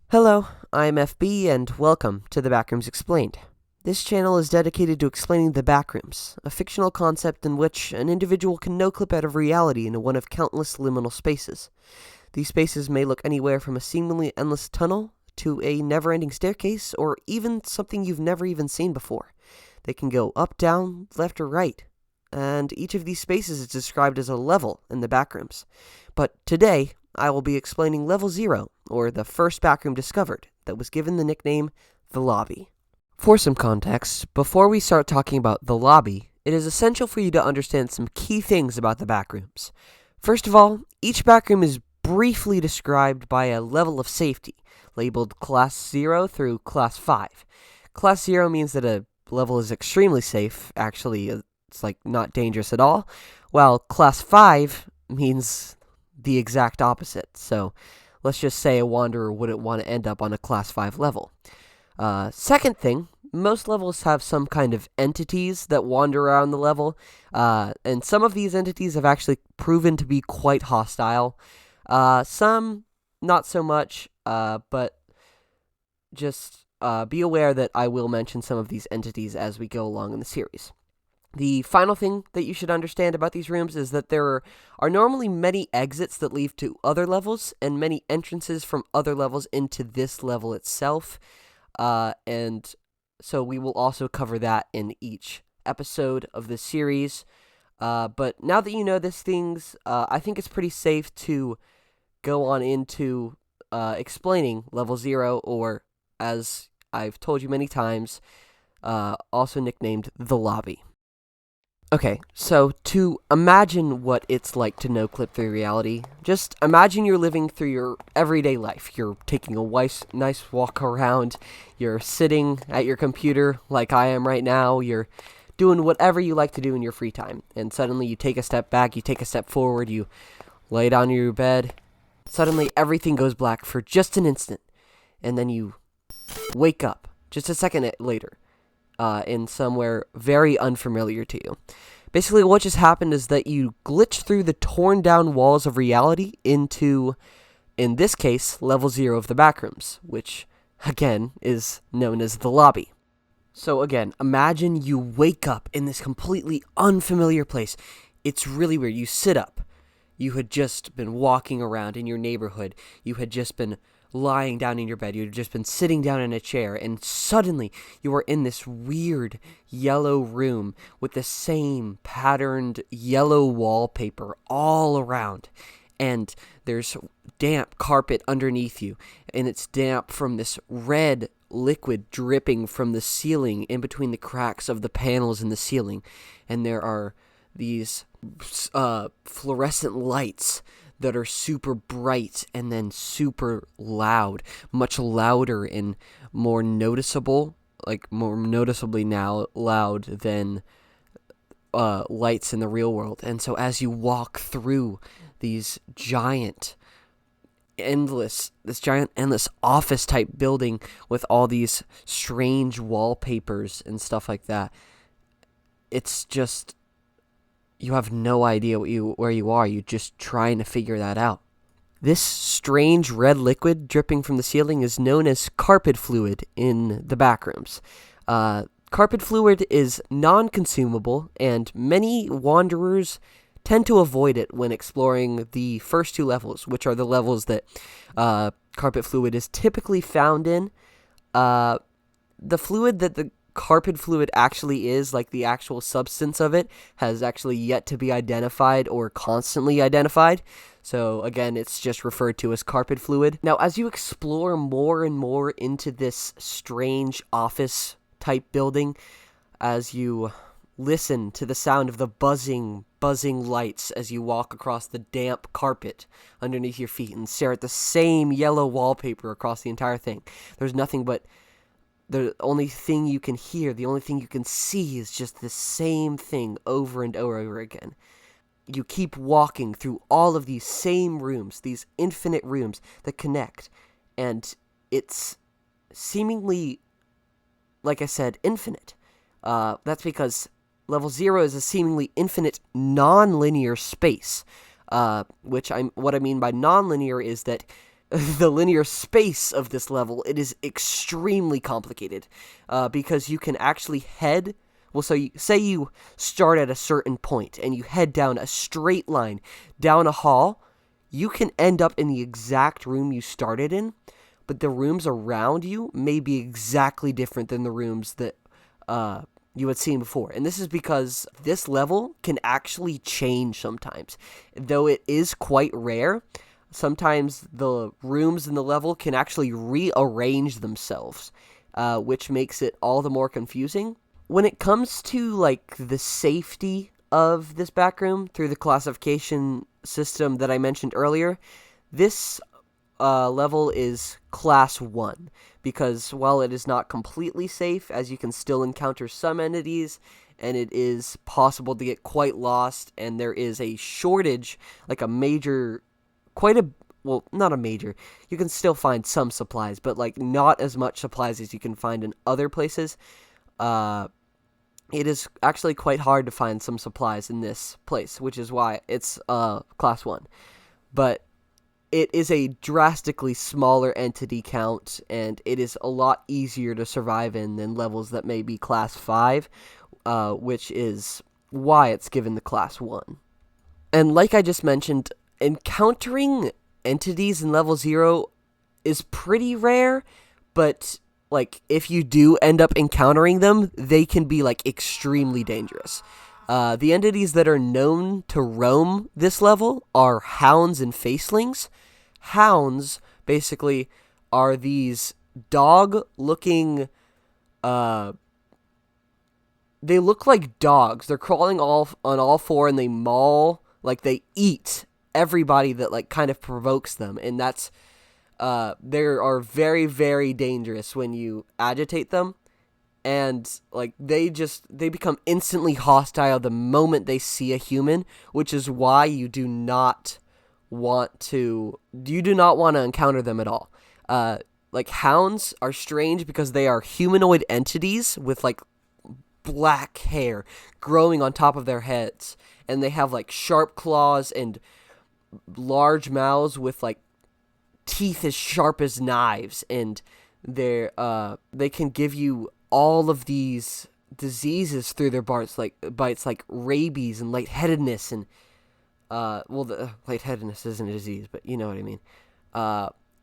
Hello, I'm FB, and welcome to the Backrooms Explained. This channel is dedicated to explaining the Backrooms, a fictional concept in which an individual can no-clip out of reality into one of countless liminal spaces. These spaces may look anywhere from a seemingly endless tunnel to a never-ending staircase, or even something you've never even seen before. They can go up, down, left, or right, and each of these spaces is described as a level in the Backrooms. But today, I will be explaining Level 0, or the first backroom discovered, that was given the nickname the Lobby. For some context, before we start talking about the Lobby, it is essential for you to understand some key things about the backrooms. First of all, each backroom is briefly described by a level of safety, labeled Class 0 through Class 5. Class 0 means that a level is extremely safe, actually, it's not dangerous at all, while Class 5 means the exact opposite. So let's just say a wanderer wouldn't want to end up on a Class 5 level. Second thing, most levels have some kind of entities that wander around the level, and some of these entities have actually proven to be quite hostile. Some not so much, but just be aware that I will mention some of these entities as we go along in the series. The final thing that you should understand about these rooms is that there are normally many exits that lead to other levels and many entrances from other levels into this level itself. And so we will also cover that in each episode of this series. But now that you know these things, I think it's pretty safe to go on into explaining Level 0, or as I've told you many times, also nicknamed the Lobby. Okay, so to imagine what it's like to no-clip through reality, just imagine you're living through your everyday life. You're taking a nice walk around, you're sitting at your computer like I am right now, you're doing whatever you like to do in your free time, and suddenly you take a step back, you take a step forward, you lay down in your bed, suddenly everything goes black for just an instant, and then you wake up just a second later. In somewhere very unfamiliar to you. Basically, what just happened is that you glitched through the torn down walls of reality into, in this case, Level 0 of the Backrooms, which, again, is known as the Lobby. So again, imagine you wake up in this completely unfamiliar place. It's really weird. You sit up. You had just been walking around in your neighborhood. You had just been lying down in your bed. You'd just been sitting down in a chair, and suddenly you are in this weird yellow room with the same patterned yellow wallpaper all around. And there's damp carpet underneath you, and it's damp from this red liquid dripping from the ceiling in between the cracks of the panels in the ceiling. And there are these fluorescent lights that are super bright and then super loud, much louder and more noticeably now loud than lights in the real world. And so as you walk through these giant endless office type building with all these strange wallpapers and stuff like that, it's just, you have no idea where you are. You're just trying to figure that out. This strange red liquid dripping from the ceiling is known as carpet fluid in the backrooms. Carpet fluid is non-consumable, and many wanderers tend to avoid it when exploring the first two levels, which are the levels that carpet fluid is typically found in. The fluid that the carpet fluid actually is, like the actual substance of it, has actually yet to be identified or constantly identified. So again, it's just referred to as carpet fluid. Now, as you explore more and more into this strange office type building, as you listen to the sound of the buzzing lights as you walk across the damp carpet underneath your feet and stare at the same yellow wallpaper across the entire thing, there's nothing but the only thing you can hear, the only thing you can see is just the same thing over and over again. You keep walking through all of these same rooms, these infinite rooms that connect, and it's seemingly, like I said, infinite. That's because Level 0 is a seemingly infinite non-linear space, what I mean by non-linear is that the linear space of this level, it is extremely complicated, because you can actually head. Well, so say you start at a certain point and you head down a straight line down a hall, you can end up in the exact room you started in, but the rooms around you may be exactly different than the rooms that you had seen before. And this is because this level can actually change sometimes. Though it is quite rare, sometimes the rooms in the level can actually rearrange themselves, which makes it all the more confusing. When it comes to, like, the safety of this backroom through the classification system that I mentioned earlier, this level is class 1, because while it is not completely safe, as you can still encounter some entities, and it is possible to get quite lost, and there is a shortage, like a major, well, not a major, you can still find some supplies, but, like, not as much supplies as you can find in other places. It is actually quite hard to find some supplies in this place, which is why it's class 1. But it is a drastically smaller entity count, and it is a lot easier to survive in than levels that may be class 5, which is why it's given the class 1. And like I just mentioned, encountering entities in level 0 is pretty rare, but like, if you do end up encountering them, they can be, like, extremely dangerous. The entities that are known to roam this level are hounds and facelings. Hounds, basically, are these dog-looking, they look like dogs. They're crawling on all four, and they maul, like, they eat everybody that, like, kind of provokes them, and that's they are very, very dangerous when you agitate them, and like they become instantly hostile the moment they see a human, which is why you do not want to encounter them at all. Like, hounds are strange because they are humanoid entities with, like, black hair growing on top of their heads, and they have, like, sharp claws and large mouths with, like, teeth as sharp as knives, and they can give you all of these diseases through their bites, like rabies and lightheadedness, and the lightheadedness isn't a disease, but you know what I mean.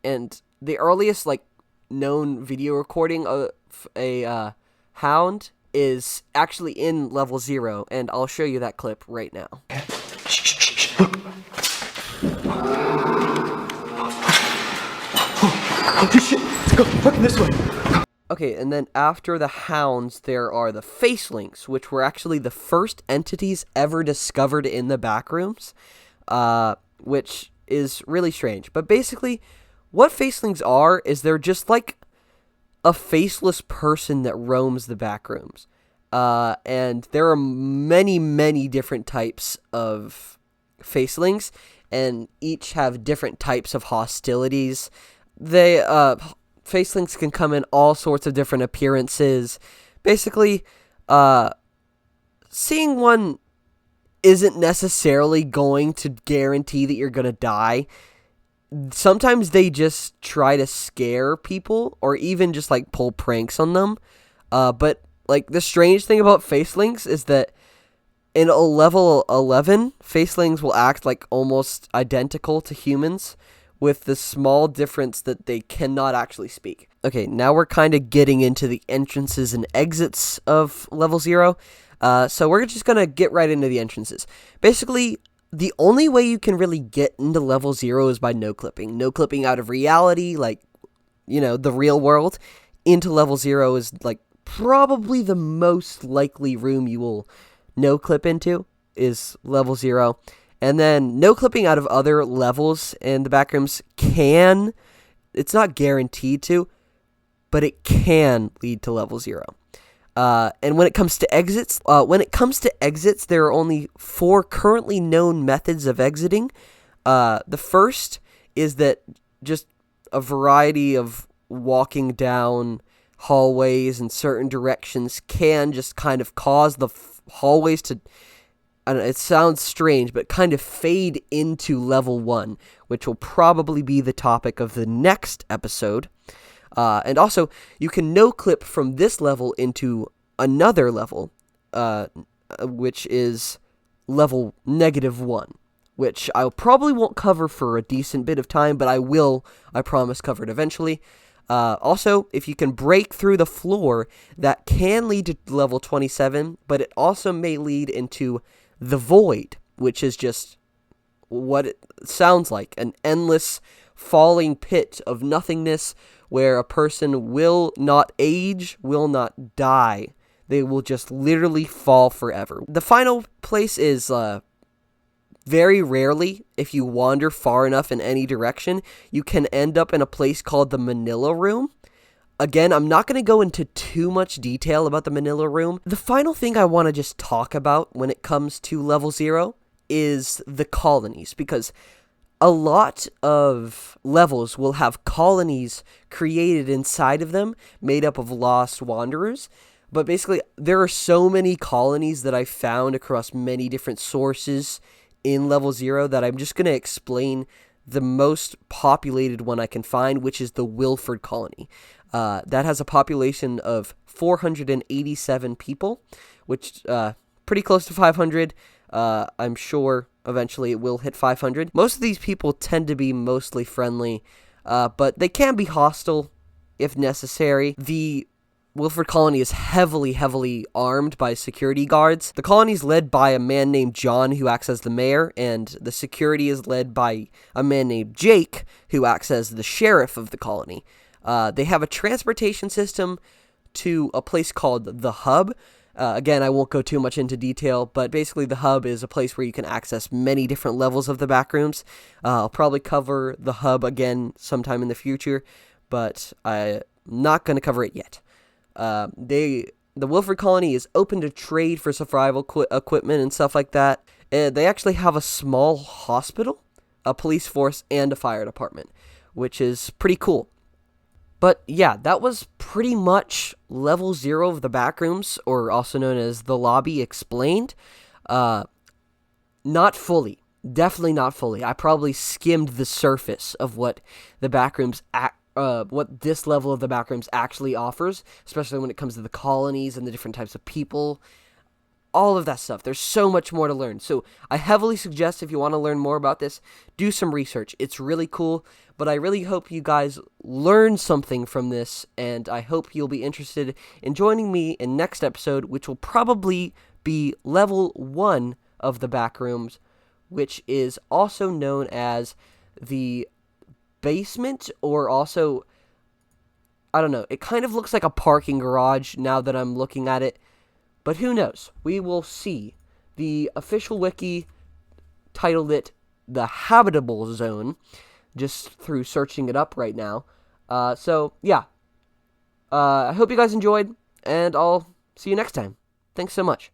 And the earliest, like, known video recording of a hound is actually in level 0, and I'll show you that clip right now. Oh shit, let's go fucking this way. Okay, and then after the hounds, there are the facelings, which were actually the first entities ever discovered in the Backrooms, which is really strange. But basically, what facelings are is they're just like a faceless person that roams the Backrooms. And there are many, many different types of facelings, and each have different types of hostilities. Facelings can come in all sorts of different appearances. Basically, seeing one isn't necessarily going to guarantee that you're gonna die. Sometimes they just try to scare people, or even just, like, pull pranks on them. But, like, the strange thing about facelings is that in a level 11, facelings will act, like, almost identical to humans, with the small difference that they cannot actually speak. Okay, now we're kind of getting into the entrances and exits of level 0. So we're just going to get right into the entrances. Basically, the only way you can really get into level 0 is by no-clipping. No-clipping out of reality, like, you know, the real world, into level 0 is, like, probably the most likely room you will no-clip into is level 0. And then no-clipping out of other levels in the Backrooms it's not guaranteed to, but it can lead to level 0. And when it comes to exits, there are only 4 currently known methods of exiting. The first is that just a variety of walking down hallways in certain directions can just kind of cause the hallways to I don't know, it sounds strange, but kind of fade into level 1, which will probably be the topic of the next episode. And also, you can no-clip from this level into another level, which is level -1, which I probably won't cover for a decent bit of time, but I promise, cover it eventually. Also, if you can break through the floor, that can lead to level 27, but it also may lead into the void, which is just what it sounds like, an endless falling pit of nothingness where a person will not age, will not die. They will just literally fall forever. The final place is very rarely, if you wander far enough in any direction, you can end up in a place called the Manila Room. Again, I'm not going to go into too much detail about the Manila Room. The final thing I want to just talk about when it comes to level 0 is the colonies, because a lot of levels will have colonies created inside of them, made up of lost wanderers. But basically, there are so many colonies that I found across many different sources in level 0 that I'm just going to explain the most populated one I can find, which is the Wilford colony. That has a population of 487 people, which pretty close to 500. I'm sure eventually it will hit 500. Most of these people tend to be mostly friendly, but they can be hostile if necessary. The Wilford colony is heavily armed by security guards. The colony is led by a man named John, who acts as the mayor, and the security is led by a man named Jake, who acts as the sheriff of the colony. They have a transportation system to a place called the Hub. Again, I won't go too much into detail, but basically the Hub is a place where you can access many different levels of the Backrooms. I'll probably cover the Hub again sometime in the future, but I'm not going to cover it yet. The Wilford colony is open to trade for survival equipment and stuff like that. They actually have a small hospital, a police force, and a fire department, which is pretty cool. But yeah, that was pretty much level 0 of the Backrooms, or also known as the lobby, explained. Not fully. Definitely not fully. I probably skimmed the surface of what the Backrooms what this level of the Backrooms actually offers, especially when it comes to the colonies and the different types of people. All of that stuff. There's so much more to learn. So I heavily suggest, if you want to learn more about this, do some research. It's really cool, but I really hope you guys learn something from this, and I hope you'll be interested in joining me in next episode, which will probably be level 1 of the Backrooms, which is also known as the basement, or also, I don't know, it kind of looks like a parking garage now that I'm looking at it. But who knows? We will see. The official wiki titled it the Habitable Zone, just through searching it up right now. So, yeah. I hope you guys enjoyed, and I'll see you next time. Thanks so much.